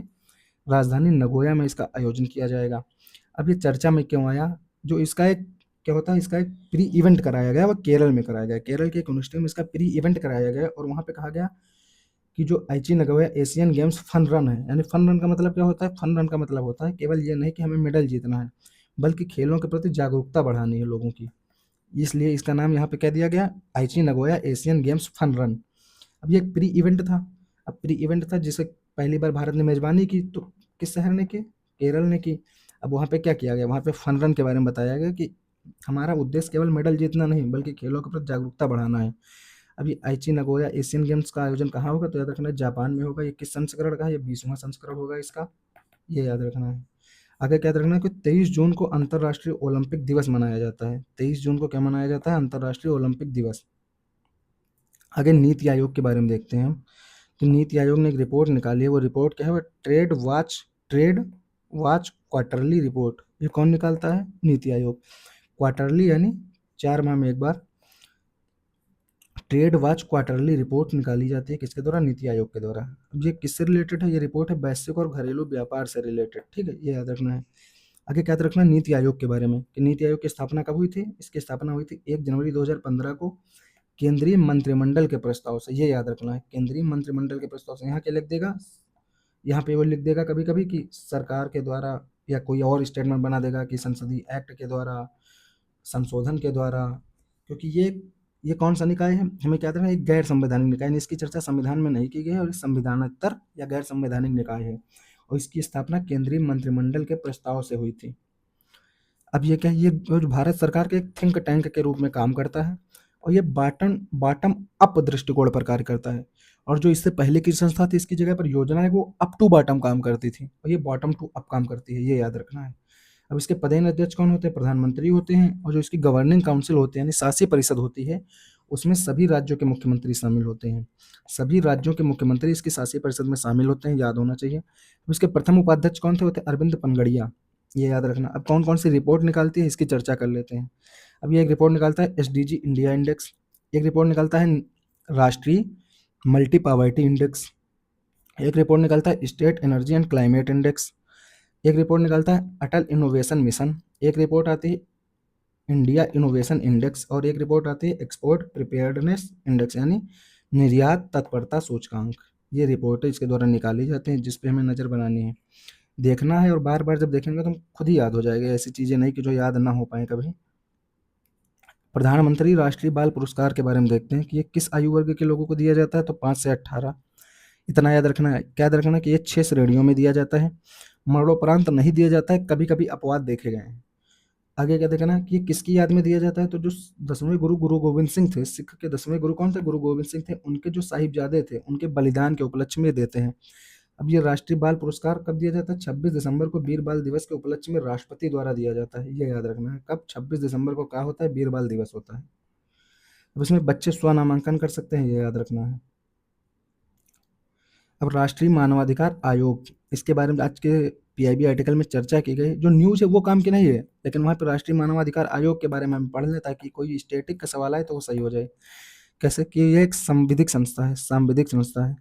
राजधानी नगोया में इसका आयोजन किया जाएगा। अब ये चर्चा में क्यों आया? जो इसका एक क्या होता है, इसका एक प्री इवेंट कराया गया, वो केरल में कराया गया, केरल के एक यूनिवर्सिटी में इसका प्री इवेंट कराया गया, और वहाँ पे कहा गया कि जो Aichi Nagoya Asian Games fun run है, यानी फन रन का मतलब क्या होता है? फन रन का मतलब होता है केवल ये नहीं कि हमें मेडल जीतना है, बल्कि खेलों के प्रति जागरूकता बढ़ानी है लोगों की, इसलिए इसका नाम यहाँ पे क्या दिया गया? Aichi Nagoya Asian Games fun run. अब ये एक प्री इवेंट था। अब प्री इवेंट था जिसे पहली बार भारत ने मेजबानी की, तो किस शहर ने की? केरल ने की। अब वहाँ पे क्या किया गया? वहाँ पे फन रन के बारे में बताया गया कि हमारा उद्देश्य केवल मेडल जीतना नहीं, बल्कि खेलों के प्रति जागरूकता बढ़ाना है। अब ये आइची नगोया एशियन गेम्स का आयोजन कहाँ होगा? तो याद रखना है जापान में होगा। ये किस संस्करण का है? ये 20वां संस्करण होगा इसका, ये याद रखना है। आगे क्या याद रखना है कि 23 जून को अंतर्राष्ट्रीय ओलंपिक दिवस मनाया जाता है। 23 जून को क्या मनाया जाता है? अंतर्राष्ट्रीय ओलंपिक दिवस। आगे नीति आयोग के बारे में देखते हैं हम, कि नीति आयोग ने एक रिपोर्ट निकाली है। वो रिपोर्ट क्या है? वो ट्रेड वॉच क्वार्टरली रिपोर्ट। ये कौन निकालता है? नीति आयोग। क्वार्टरली यानी 4 माह में एक बार ट्रेड वॉच क्वार्टरली रिपोर्ट निकाली जाती है, किसके द्वारा? नीति आयोग के द्वारा। अब ये किससे रिलेटेड है? ये रिपोर्ट है वैश्विक और घरेलू व्यापार से रिलेटेड, ठीक है, ये याद रखना है। आगे क्या याद रखना है नीति आयोग के बारे में, कि नीति आयोग की स्थापना कब हुई थी? इसकी स्थापना हुई थी 1 जनवरी 2015 को केंद्रीय मंत्रिमंडल के प्रस्ताव से, ये याद रखना है, केंद्रीय मंत्रिमंडल के प्रस्ताव से। यहाँ क्या लिख देगा? यहाँ पे वो लिख देगा कभी कभी कि सरकार के द्वारा, या कोई और स्टेटमेंट बना देगा कि संसदीय एक्ट के द्वारा, संशोधन के द्वारा, क्योंकि ये कौन सा निकाय है? हमें क्या करना है? एक गैर संवैधानिक निकाय, इसकी चर्चा संविधान में नहीं की गई है, और संविधानेतर या गैर संवैधानिक निकाय है, और इसकी स्थापना केंद्रीय मंत्रिमंडल के प्रस्ताव से हुई थी। अब ये क्या है? ये जो भारत सरकार के एक थिंक टैंक के रूप में काम करता है, और ये बॉटम बॉटम अप दृष्टिकोण पर कार्य करता है, और जो इससे पहले की संस्था थी इसकी जगह पर योजना है वो अप टू बॉटम काम करती थी, और ये बॉटम टू अप काम करती है, ये याद रखना है। अब इसके पदेन अध्यक्ष कौन होते हैं? प्रधानमंत्री होते हैं, और जो इसकी गवर्निंग काउंसिल होती है, यानी शासी परिषद होती है, उसमें सभी राज्यों के मुख्यमंत्री शामिल होते हैं। सभी राज्यों के मुख्यमंत्री इसकी शासी परिषद में शामिल होते हैं, याद होना चाहिए। अब इसके प्रथम उपाध्यक्ष कौन थे? होते हैं अरविंद पनगड़िया, ये याद रखना। अब कौन कौन सी रिपोर्ट निकालती है इसकी चर्चा कर लेते हैं। अब ये एक रिपोर्ट निकालता है एसडीजी इंडिया इंडेक्स, एक रिपोर्ट निकालता है राष्ट्रीय मल्टी पावर्टी इंडेक्स, एक रिपोर्ट निकालता है state energy and climate index, एक रिपोर्ट निकालता है अटल इनोवेशन मिशन, एक रिपोर्ट आती है इंडिया इनोवेशन इंडेक्स, और एक रिपोर्ट आती है एक्सपोर्ट प्रिपेयर्डनेस इंडेक्स, यानी निर्यात तत्परता सूचकांक। ये रिपोर्टें इसके द्वारा निकाली जाती हैं, जिस पे हमें नज़र बनानी है, देखना है, और बार बार जब देखेंगे तो खुद ही याद हो जाएगा, ऐसी चीज़ें नहीं कि जो याद ना हो पाए कभी। प्रधानमंत्री राष्ट्रीय बाल पुरस्कार के बारे में देखते हैं कि ये किस आयु वर्ग के लोगों को दिया जाता है? तो 5 से 18। इतना याद रखना है। क्या याद रखना है कि ये 6 श्रेणियों में दिया जाता है, मरणोपरांत नहीं दिया जाता है, कभी कभी अपवाद देखे गए हैं। आगे क्या देखना कि ये किसकी याद में दिया जाता है, तो जो 10वें गुरु गुरु गोविंद सिंह थे, सिख के 10वें गुरु कौन थे, गुरु गोविंद सिंह थे, उनके जो साहिबजादे थे उनके बलिदान के उपलक्ष्य में देते हैं। अब ये राष्ट्रीय बाल पुरस्कार कब दिया जाता है, 26 दिसंबर को वीर बाल दिवस के उपलक्ष्य में राष्ट्रपति द्वारा दिया जाता है, ये याद रखना है। कब, 26 दिसंबर को क्या होता है, वीर बाल दिवस होता है। अब इसमें बच्चे स्व नामांकन कर सकते हैं, ये याद रखना है। अब राष्ट्रीय मानवाधिकार आयोग, इसके बारे में आज के पीआईबी आर्टिकल में चर्चा की गई। जो न्यूज़ है वो काम की नहीं है, लेकिन वहाँ पे राष्ट्रीय मानवाधिकार आयोग के बारे में हम पढ़ लें ताकि कोई स्टैटिक का सवाल आए तो वो सही हो जाए। कैसे कि ये एक संविधिक संस्था है, सांविधिक संस्था है,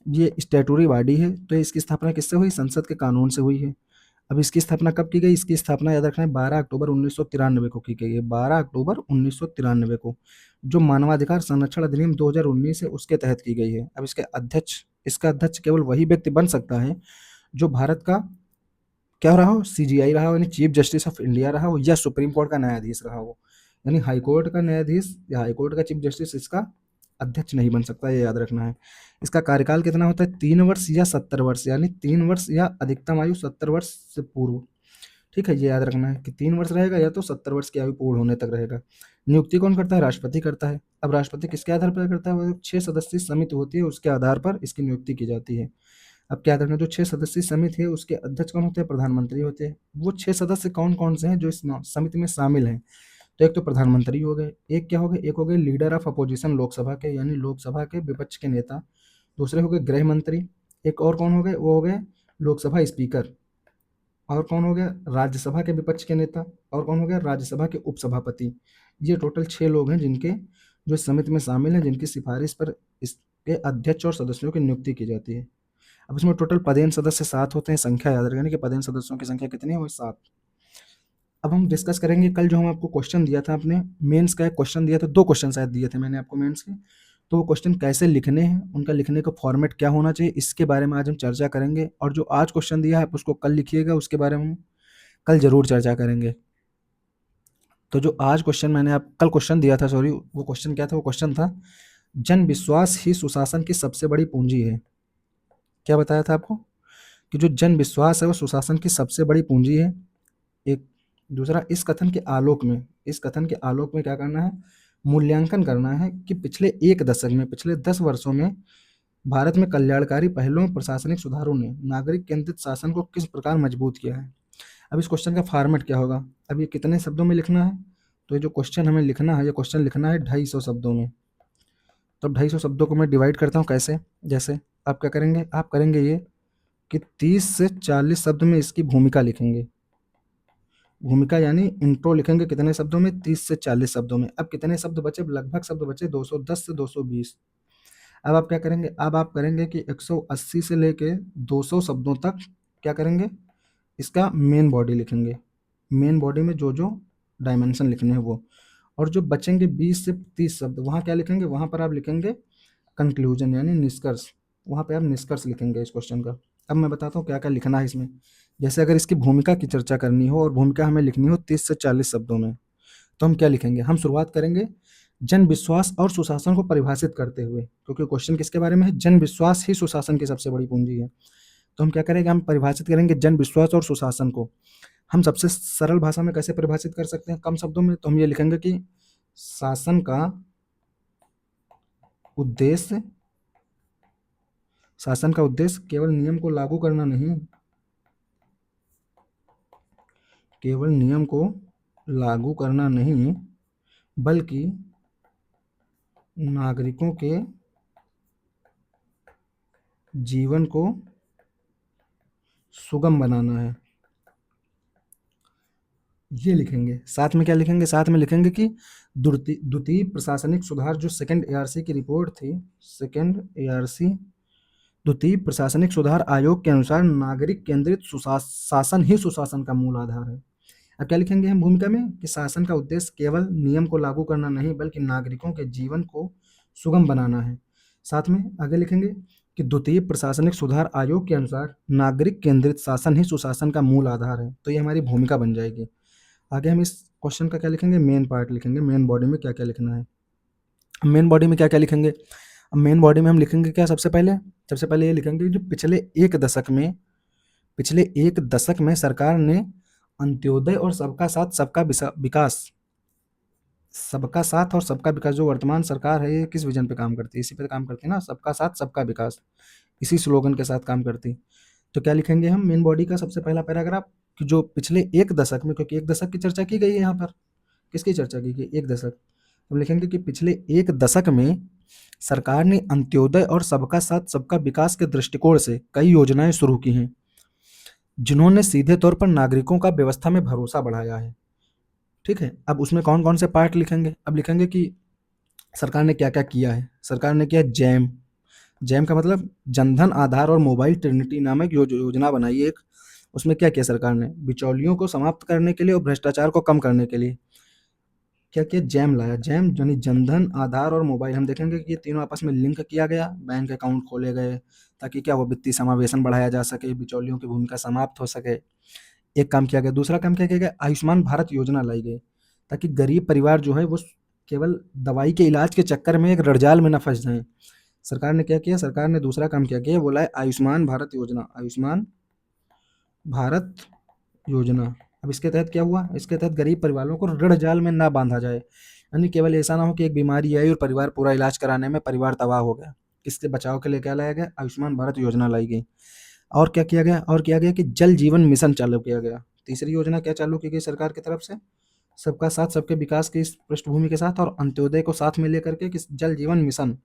ये स्टैट्यूटरी बॉडी है। तो इसकी स्थापना किससे हुई, संसद के कानून से हुई है। अब इसकी स्थापना कब की गई, इसकी स्थापना याद रखना है 12 अक्टूबर 1993 को की गई है, 12 अक्टूबर 1993 को। जो मानवाधिकार संरक्षण अधिनियम 2019 है उसके तहत की गई है। अब इसका अध्यक्ष केवल वही व्यक्ति बन सकता है जो भारत का क्या रहा हो, सीजीआई रहा हो, यानी चीफ जस्टिस ऑफ इंडिया रहा हो, या सुप्रीम कोर्ट का न्यायाधीश रहा हो। यानी हाई कोर्ट का न्यायाधीश या हाई कोर्ट का चीफ जस्टिस इसका अध्यक्ष नहीं बन सकता, ये याद रखना है। इसका कार्यकाल कितना होता है, 3 वर्ष या 70 वर्ष, यानी 3 वर्ष या अधिकतम आयु 70 वर्ष से पूर्व। ठीक है, ये याद रखना है कि 3 वर्ष रहेगा या तो 70 वर्ष की आयु पूर्ण होने तक रहेगा। नियुक्ति कौन करता है, राष्ट्रपति करता है। अब राष्ट्रपति किसके आधार पर करता है, वो 6 सदस्यीय समिति होती है, उसके आधार पर इसकी नियुक्ति की जाती है। अब क्या रखना, जो 6 सदस्यीय समिति है उसके अध्यक्ष कौन होते हैं, प्रधानमंत्री होते हैं। वो 6 सदस्य कौन कौन से हैं जो इस समिति में शामिल हैं, तो एक तो प्रधानमंत्री हो गए, एक क्या हो गए, एक हो गए लीडर ऑफ अपोजिशन लोकसभा के, यानी लोकसभा के विपक्ष के नेता। दूसरे हो गए गृह मंत्री। एक और कौन हो गए, वो हो गए लोकसभा स्पीकर। और कौन हो गया, राज्यसभा के विपक्ष के नेता। और कौन हो गया, राज्यसभा के उपसभापति। ये टोटल 6 लोग हैं जिनके जो इस समिति में शामिल हैं, जिनकी सिफारिश पर इसके अध्यक्ष और सदस्यों की नियुक्ति की जाती है। अब इसमें टोटल पदेन सदस्य 7 होते हैं, संख्या याद रखना कि पदेन सदस्यों की संख्या कितनी है, वो 7। अब हम डिस्कस करेंगे, कल जो हम आपको क्वेश्चन दिया था, आपने मेंस का एक क्वेश्चन दिया था, 2 क्वेश्चन शायद दिए थे मैंने आपको मेंस के, तो वो क्वेश्चन कैसे लिखने हैं, उनका लिखने का फॉर्मेट क्या होना चाहिए, इसके बारे में आज हम चर्चा करेंगे। और जो आज क्वेश्चन दिया है आप उसको कल लिखिएगा, उसके बारे में हम कल जरूर चर्चा करेंगे। तो जो आज क्वेश्चन मैंने आप कल क्वेश्चन दिया था, सॉरी, वो क्वेश्चन क्या था, वो क्वेश्चन था जन विश्वास ही सुशासन की सबसे बड़ी पूंजी है। क्या बताया था आपको कि जो जन विश्वास है वो सुशासन की सबसे बड़ी पूंजी है। एक दूसरा, इस कथन के आलोक में क्या करना है, मूल्यांकन करना है कि पिछले 1 दशक में, पिछले 10 वर्षों में भारत में कल्याणकारी पहलों, प्रशासनिक सुधारों ने नागरिक केंद्रित शासन को किस प्रकार मजबूत किया है। अब इस क्वेश्चन का फॉर्मेट क्या होगा, अब ये कितने शब्दों में लिखना है, तो ये जो क्वेश्चन हमें लिखना है, ये क्वेश्चन लिखना है 250 शब्दों में। तो 250 शब्दों को मैं डिवाइड करता हूँ कैसे, जैसे आप क्या करेंगे, आप करेंगे ये कि 30 से 40 शब्द में इसकी भूमिका लिखेंगे। भूमिका यानी इंट्रो लिखेंगे कितने शब्दों में, 30 से 40 शब्दों में। अब कितने शब्द बचे, लगभग शब्द बचे 210 से 220। अब आप क्या करेंगे, अब आप करेंगे कि 180 से लेके 200 शब्दों तक क्या करेंगे, इसका मेन बॉडी लिखेंगे। मेन बॉडी में जो जो डायमेंशन लिखने हैं वो, और जो बचेंगे 20 से 30 शब्द, वहाँ क्या लिखेंगे, वहाँ पर आप लिखेंगे कंक्लूजन यानी निष्कर्ष। वहाँ पे आप निष्कर्ष लिखेंगे इस क्वेश्चन का। अब मैं बताता हूँ क्या क्या लिखना है इसमें। जैसे अगर इसकी भूमिका की चर्चा करनी हो और भूमिका हमें लिखनी हो 30 से 40 शब्दों में, तो हम क्या लिखेंगे, हम शुरुआत करेंगे जन विश्वास और सुशासन को परिभाषित करते हुए, क्योंकि क्वेश्चन किसके बारे में है, जन विश्वास ही सुशासन की सबसे बड़ी पूंजी है। तो हम क्या करेंगे, हम परिभाषित करेंगे जन विश्वास और सुशासन को। हम सबसे सरल भाषा में कैसे परिभाषित कर सकते हैं, कम शब्दों में, तो हम ये लिखेंगे कि शासन का उद्देश्य केवल नियम को लागू करना नहीं, केवल नियम को लागू करना नहीं, बल्कि नागरिकों के जीवन को सुगम बनाना है, ये लिखेंगे। साथ में क्या लिखेंगे, साथ में लिखेंगे कि द्वितीय प्रशासनिक सुधार, जो सेकंड एआरसी की रिपोर्ट थी, सेकंड एआरसी द्वितीय प्रशासनिक सुधार आयोग के अनुसार नागरिक केंद्रित शासन ही सुशासन का मूल आधार है। अब क्या लिखेंगे हम भूमिका में कि शासन का उद्देश्य केवल नियम को लागू करना नहीं, बल्कि नागरिकों के जीवन को सुगम बनाना है। साथ में आगे लिखेंगे कि द्वितीय प्रशासनिक सुधार आयोग के अनुसार नागरिक केंद्रित शासन ही सुशासन का मूल आधार है। तो ये हमारी भूमिका बन जाएगी। आगे हम इस क्वेश्चन का क्या लिखेंगे, मेन पार्ट लिखेंगे, मेन बॉडी में क्या क्या लिखना है। मेन बॉडी में क्या क्या लिखेंगे, अब मेन बॉडी में हम लिखेंगे क्या, सबसे पहले ये लिखेंगे जो पिछले एक दशक में सरकार ने अंत्योदय और सबका साथ सबका विकास, सबका साथ और सबका विकास जो वर्तमान सरकार है ये किस विजन पे काम करती है? इसी पे काम करती है ना, सबका साथ सबका विकास, इसी स्लोगन के साथ काम करती है। तो क्या लिखेंगे हम मेन बॉडी का सबसे पहला पैराग्राफ कि जो पिछले एक दशक में, क्योंकि एक दशक की चर्चा की गई है यहाँ पर, किसकी चर्चा की गई? एक दशक। हम लिखेंगे कि पिछले एक दशक में सरकार ने अंत्योदय और सबका साथ सबका विकास के दृष्टिकोण से कई योजनाएं शुरू की हैं, जिन्होंने सीधे तौर पर नागरिकों का व्यवस्था में भरोसा बढ़ाया है। ठीक है, अब उसमें कौन कौन से पार्ट लिखेंगे? अब लिखेंगे कि सरकार ने क्या क्या किया है। सरकार ने किया जैम, जैम का मतलब जनधन, आधार और मोबाइल ट्रिनिटी नामक योजना बनाई एक। उसमें क्या किया सरकार ने? बिचौलियों को समाप्त करने के लिए और भ्रष्टाचार को कम करने के लिए क्या किया? जैम लाया। जैम यानी जनधन, आधार और मोबाइल। हम देखेंगे कि ये तीनों आपस में लिंक किया गया, बैंक अकाउंट खोले गए, ताकि क्या हो, वित्तीय समावेशन बढ़ाया जा सके, बिचौलियों की भूमिका समाप्त हो सके। एक काम किया गया। दूसरा काम क्या किया गया? आयुष्मान भारत योजना लाई गई, ताकि गरीब परिवार जो है वो केवल दवाई के इलाज के चक्कर में एक रणजाल में न फंस जाएं। सरकार ने क्या किया? सरकार ने दूसरा काम क्या किया? वो लाए आयुष्मान भारत योजना, आयुष्मान भारत योजना। अब इसके तहत क्या हुआ? इसके तहत गरीब परिवारों को ऋण जाल में ना बांधा जाए, यानी केवल ऐसा ना हो कि एक बीमारी आई और परिवार पूरा इलाज कराने में परिवार तबाह हो गया। इसके बचाव के लिए क्या लाया गया? आयुष्मान भारत योजना लाई गई। और क्या किया गया? और किया गया कि जल जीवन मिशन चालू किया गया। तीसरी योजना क्या चालू की गई सरकार की तरफ से? सबका साथ सबके विकास की इस पृष्ठभूमि के साथ और अंत्योदय को साथ में लेकर के कि जल जीवन मिशन।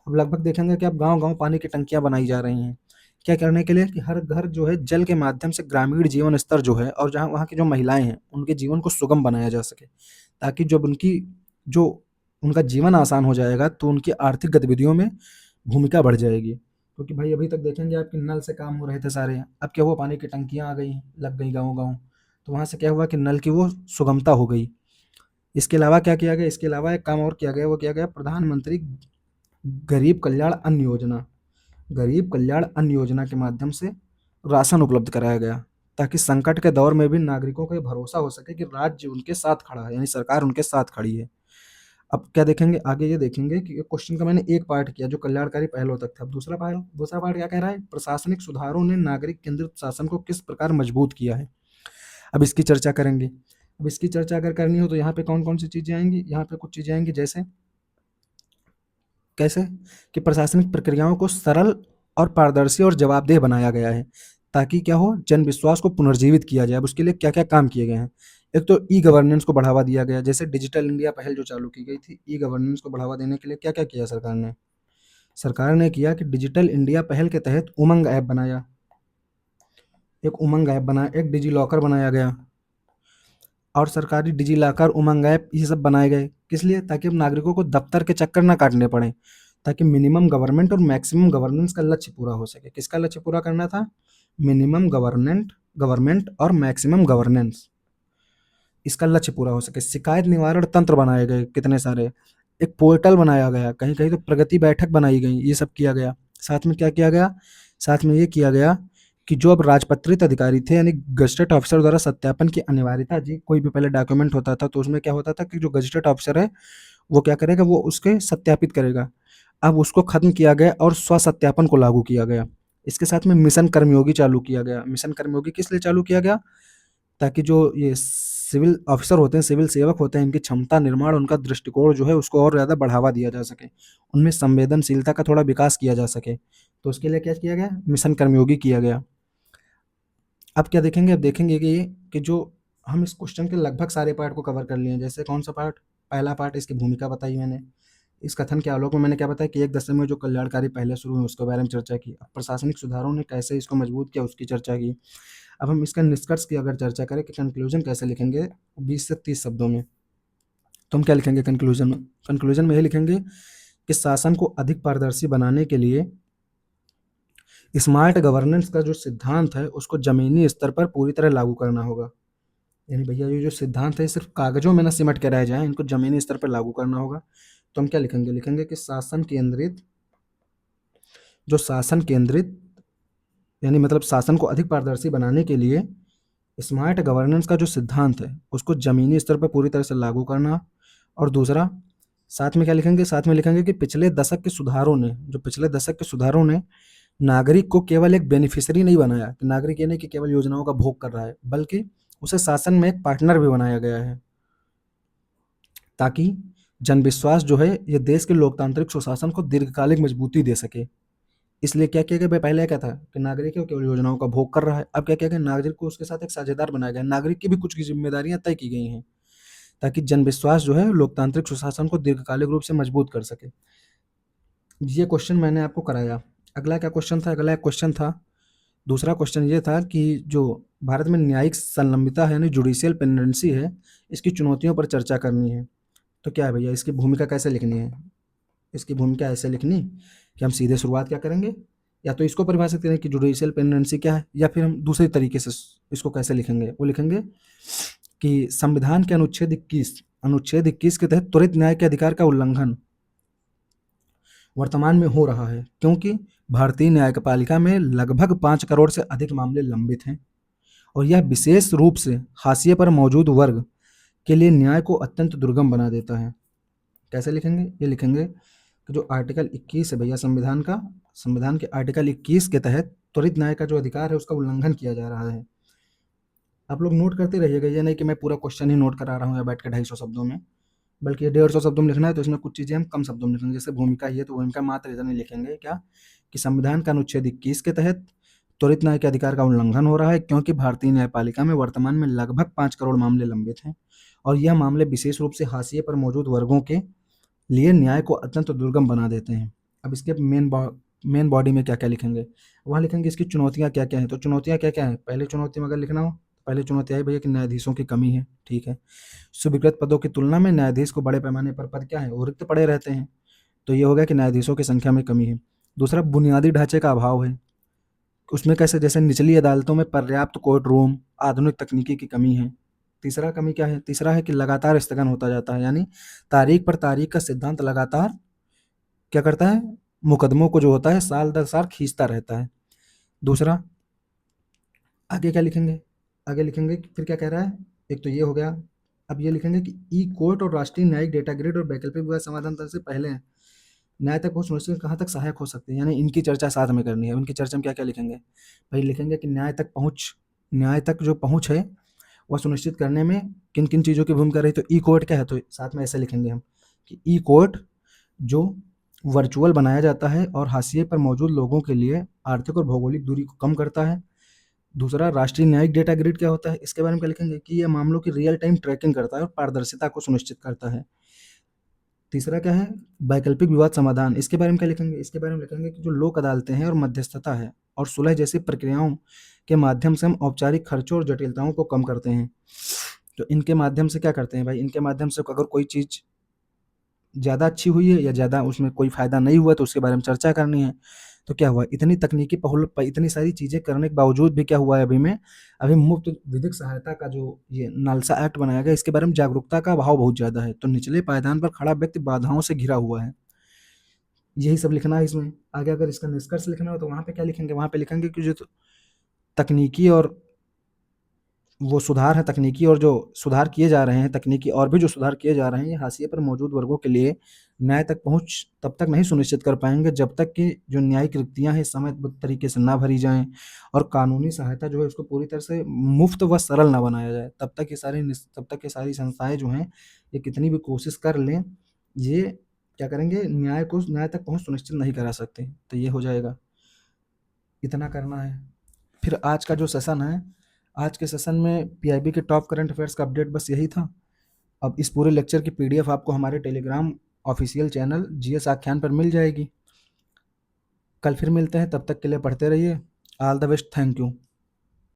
अब लगभग देखेंगे कि अब गांव-गांव पानी की टंकियाँ बनाई जा रही हैं। क्या करने के लिए? कि हर घर जो है जल के माध्यम से ग्रामीण जीवन स्तर जो है और जहाँ वहाँ की जो महिलाएँ हैं, उनके जीवन को सुगम बनाया जा सके। ताकि जब जो उनका जीवन आसान हो जाएगा, तो उनकी आर्थिक गतिविधियों में भूमिका बढ़ जाएगी। क्योंकि भाई अभी तक देखेंगे आपके नल से काम हो रहे थे सारे, अब क्या हुआ? पानी की टंकियाँ आ गई, लग गई गाँव-गाँव। तो वहाँ से क्या हुआ कि नल की वो सुगमता हो गई। इसके अलावा क्या किया गया? इसके अलावा एक काम और किया गया, वो किया गया प्रधानमंत्री गरीब कल्याण अन्न योजना। गरीब कल्याण अन्न योजना के माध्यम से राशन उपलब्ध कराया गया, ताकि संकट के दौर में भी नागरिकों को ये भरोसा हो सके कि राज्य उनके साथ खड़ा है, यानी सरकार उनके साथ खड़ी है। अब क्या देखेंगे आगे? ये देखेंगे कि क्वेश्चन का मैंने एक पार्ट किया जो कल्याणकारी पहलों तक था। अब दूसरा पार्ट क्या कह रहा है? प्रशासनिक सुधारों ने नागरिक केंद्रित शासन को किस प्रकार मजबूत किया है। अब इसकी चर्चा करेंगे। अब इसकी चर्चा अगर करनी हो तो यहाँ पे कौन कौन सी चीजें आएंगी? यहाँ पे कुछ चीजें आएंगी, जैसे कैसे? कि प्रशासनिक प्रक्रियाओं को सरल और पारदर्शी और जवाबदेह बनाया गया है, ताकि क्या हो? जन विश्वास को पुनर्जीवित किया जाए। अब उसके लिए क्या क्या काम किए गए हैं? एक तो ई गवर्नेंस को बढ़ावा दिया गया, जैसे डिजिटल इंडिया पहल जो चालू की गई थी। ई गवर्नेंस को बढ़ावा देने के लिए क्या क्या किया सरकार ने? सरकार ने किया कि डिजिटल इंडिया पहल के तहत उमंग ऐप बनाया, एक उमंग ऐप बनाया, एक डिजी लॉकर बनाया गया, और सरकारी डिजी लॉकर, उमंग ऐप, ये सब बनाए गए। किस लिए? ताकि अब नागरिकों को दफ्तर के चक्कर ना काटने पड़े, ताकि मिनिमम गवर्नमेंट और मैक्सिमम गवर्नेंस का लक्ष्य पूरा हो सके। किसका लक्ष्य पूरा करना था? मिनिमम गवर्नमेंट और मैक्सिमम गवर्नेंस, इसका लक्ष्य पूरा हो सके। शिकायत निवारण तंत्र बनाए गए कितने सारे, एक पोर्टल बनाया गया, कहीं कहीं तो प्रगति बैठक बनाई गई, ये सब किया गया। साथ में क्या किया गया? साथ में ये किया गया कि जो अब राजपत्रित अधिकारी थे, यानी गजटेड ऑफिसर द्वारा सत्यापन की अनिवार्यता जी, कोई भी पहले डॉक्यूमेंट होता था तो उसमें क्या होता था कि जो गजटेड ऑफिसर है वो क्या करेगा? वो उसके सत्यापित करेगा। अब उसको खत्म किया गया और स्व सत्यापन को लागू किया गया। इसके साथ में मिशन कर्मयोगी चालू किया गया। मिशन कर्मयोगी किस लिए चालू किया गया? ताकि जो ये सिविल ऑफिसर होते हैं, सिविल सेवक होते हैं, इनकी क्षमता निर्माण, उनका दृष्टिकोण जो है उसको और ज़्यादा बढ़ावा दिया जा सके, उनमें संवेदनशीलता का थोड़ा विकास किया जा सके। तो उसके लिए क्या किया गया? मिशन कर्मयोगी किया गया। अब क्या देखेंगे? अब देखेंगे कि जो हम इस क्वेश्चन के लगभग सारे पार्ट को कवर कर लिए हैं। जैसे कौन सा पार्ट? पहला पार्ट, इसकी भूमिका बताई मैंने। इस कथन के आलोक में मैंने क्या बताया कि एक दशक में जो कल्याणकारी पहले शुरू हुए उसके बारे में चर्चा की। अब प्रशासनिक सुधारों ने कैसे इसको मजबूत किया उसकी चर्चा की। अब हम इसका निष्कर्ष की अगर चर्चा करें कि कंक्लूजन कैसे लिखेंगे 20 से 30 शब्दों में, तो हम क्या लिखेंगे कंक्लूजन में? कंक्लूजन में ये लिखेंगे कि शासन को अधिक पारदर्शी बनाने के लिए स्मार्ट गवर्नेंस का जो सिद्धांत है उसको जमीनी स्तर पर पूरी तरह लागू करना होगा। यानी भैया ये जो सिद्धांत है सिर्फ कागजों में ना सिमट के रह जाए, इनको जमीनी स्तर पर लागू करना होगा। तो हम क्या लिखेंगे? लिखेंगे कि शासन केंद्रित, यानी मतलब शासन को अधिक पारदर्शी बनाने के लिए स्मार्ट गवर्नेंस का जो सिद्धांत है उसको जमीनी स्तर पर पूरी तरह से लागू करना। और दूसरा, साथ में क्या लिखेंगे? साथ में लिखेंगे कि पिछले दशक के सुधारों ने नागरिक को केवल एक बेनिफिशियरी नहीं बनाया, कि नागरिक ये नहीं कि केवल योजनाओं का भोग कर रहा है, बल्कि उसे शासन में एक पार्टनर भी बनाया गया है, ताकि जनविश्वास जो है ये देश के लोकतांत्रिक सुशासन को दीर्घकालिक मजबूती दे सके। इसलिए क्या किया गया भाई, पहले क्या था कि नागरिकों की योजनाओं का भोग कर रहा है, अब क्या किया गया, नागरिक को उसके साथ एक साझेदार बनाया गया, नागरिक की भी कुछ की जिम्मेदारियां तय की गई हैं, ताकि जनविश्वास जो है लोकतांत्रिक सुशासन को दीर्घकालिक रूप से मजबूत कर सके। ये क्वेश्चन मैंने आपको कराया। अगला क्या क्वेश्चन था, अगला क्वेश्चन था, दूसरा क्वेश्चन ये था कि जो भारत में न्यायिक संलग्नता है यानी जुडिशियल पेंडेंसी है, इसकी चुनौतियों पर चर्चा करनी है। तो क्या है भैया, इसकी भूमिका कैसे लिखनी है, इसकी भूमिका ऐसे लिखनी कि हम सीधे शुरुआत क्या करेंगे, या तो इसको परिभाषित करें कि जुडिशियल पेंडेंसी क्या है, या फिर हम दूसरे तरीके से इसको कैसे लिखेंगे, वो लिखेंगे कि संविधान के अनुच्छेद 21 के तहत त्वरित न्याय के अधिकार का उल्लंघन वर्तमान में हो रहा है, क्योंकि भारतीय न्यायपालिका में लगभग 5 करोड़ से अधिक मामले लंबित हैं, और यह विशेष रूप से हाशिए पर मौजूद वर्ग के लिए न्याय को अत्यंत दुर्गम बना देता है। कैसे लिखेंगे, ये लिखेंगे कि जो आर्टिकल 21 है भैया संविधान के आर्टिकल 21 के तहत त्वरित न्याय का जो अधिकार है उसका उल्लंघन किया जा रहा है। आप लोग नोट करते रहिएगा, ये नहीं कि मैं पूरा क्वेश्चन ही नोट करा रहा हूँ या बैठ के 250 शब्दों में, बल्कि 150 शब्दों में लिखना है तो इसमें कुछ चीज़ें हम कम शब्दों में लिखेंगे। जैसे भूमिका ही है तो भूमिका मात्र इतना ही लिखेंगे क्या, कि संविधान का अनुच्छेद 21 के तहत त्वरित न्याय के अधिकार का उल्लंघन हो रहा है, क्योंकि भारतीय न्यायपालिका में वर्तमान में लगभग 5 करोड़ मामले लंबित हैं, और यह मामले विशेष रूप से हाशिए पर मौजूद वर्गों के लिए न्याय को अत्यंत दुर्गम बना देते हैं। अब इसके मेन बॉडी में क्या क्या लिखेंगे, वहाँ लिखेंगे इसकी चुनौतियाँ क्या क्या हैं। तो चुनौतियाँ क्या क्या हैं, पहली चुनौती में अगर लिखना हो, पहली चुनौती आई भैया कि न्यायाधीशों की कमी है, ठीक है। स्वीकृत पदों की तुलना में न्यायाधीश को बड़े पैमाने पर पद क्या है, वो रिक्त पड़े रहते हैं, तो ये हो गया कि न्यायाधीशों की संख्या में कमी है। दूसरा, बुनियादी ढांचे का अभाव है, उसमें कैसे, जैसे निचली अदालतों में पर्याप्त कोर्ट रूम, आधुनिक तकनीकी की कमी है। तीसरा कमी क्या है, तीसरा है कि लगातार स्थगन होता जाता है, यानी तारीख पर तारीख का सिद्धांत लगातार क्या करता है, मुकदमों को जो होता है साल दर साल खींचता रहता है। दूसरा, आगे क्या लिखेंगे, आगे लिखेंगे कि फिर क्या कह रहा है, एक तो ये हो गया। अब ये लिखेंगे कि ई कोर्ट और राष्ट्रीय न्यायिक डेटा ग्रिड और वैकल्पिक विवाद समाधान तंत्र से पहले न्याय तक पहुंच सुनिश्चित कहाँ तक सहायक हो सकते हैं, यानी इनकी चर्चा साथ में करनी है। उनकी चर्चा में क्या क्या लिखेंगे भाई, लिखेंगे कि न्याय तक जो पहुंच है वह सुनिश्चित करने में किन किन चीज़ों की भूमिका रही। तो ई कोर्ट क्या है, तो साथ में ऐसे लिखेंगे हम कि ई कोर्ट जो वर्चुअल बनाया जाता है और हाशिए पर मौजूद लोगों के लिए आर्थिक और भौगोलिक दूरी को कम करता है। दूसरा, राष्ट्रीय न्यायिक डेटा ग्रिड क्या होता है, इसके बारे में क्या लिखेंगे कि यह मामलों की रियल टाइम ट्रैकिंग करता है और पारदर्शिता को सुनिश्चित करता है। तीसरा क्या है, वैकल्पिक विवाद समाधान, इसके बारे में क्या लिखेंगे, इसके बारे में लिखेंगे कि जो लोक अदालतें हैं और मध्यस्थता है और सुलह जैसी प्रक्रियाओं के माध्यम से हम औपचारिक खर्चों और जटिलताओं को कम करते हैं। तो इनके माध्यम से क्या करते हैं भाई, इनके माध्यम से अगर कोई चीज़ ज़्यादा अच्छी हुई है या ज़्यादा उसमें कोई फ़ायदा नहीं हुआ तो उसके बारे में चर्चा करनी है। तो क्या हुआ, इतनी तकनीकी इतनी सारी चीज़ें करने के बावजूद भी क्या हुआ है, अभी मुफ्त विधिक सहायता का जो ये नालसा एक्ट बनाया गया, इसके बारे में जागरूकता का अभाव बहुत ज़्यादा है। तो निचले पायदान पर खड़ा व्यक्ति बाधाओं से घिरा हुआ है। यही सब लिखना है इसमें। आगे अगर इसका निष्कर्ष लिखना हो तो वहाँ पे क्या लिखेंगे, वहाँ पे लिखेंगे कि जो तकनीकी और वो सुधार है, तकनीकी और जो सुधार किए जा रहे हैं, तकनीकी और भी जो सुधार किए जा रहे हैं, ये हाशिए पर मौजूद वर्गों के लिए न्याय तक पहुँच तब तक नहीं सुनिश्चित कर पाएँगे जब तक कि जो न्यायिक रिक्तियाँ हैं समयबद्ध तरीके से ना भरी जाएँ और कानूनी सहायता जो है उसको पूरी तरह से मुफ्त व सरल ना बनाया जाए। तब तक ये सारी संस्थाएँ जो हैं, ये कितनी भी कोशिश कर लें, ये क्या करेंगे, न्याय तक पहुँच सुनिश्चित नहीं करा सकते। तो ये हो जाएगा, इतना करना है। फिर आज का जो सेशन है, आज के सेशन में पीआईबी के टॉप करंट अफेयर्स का अपडेट बस यही था। अब इस पूरे लेक्चर की पीडीएफ आपको हमारे टेलीग्राम ऑफिशियल चैनल जीएस आख्यान पर मिल जाएगी। कल फिर मिलते हैं, तब तक के लिए पढ़ते रहिए। All the best, thank you.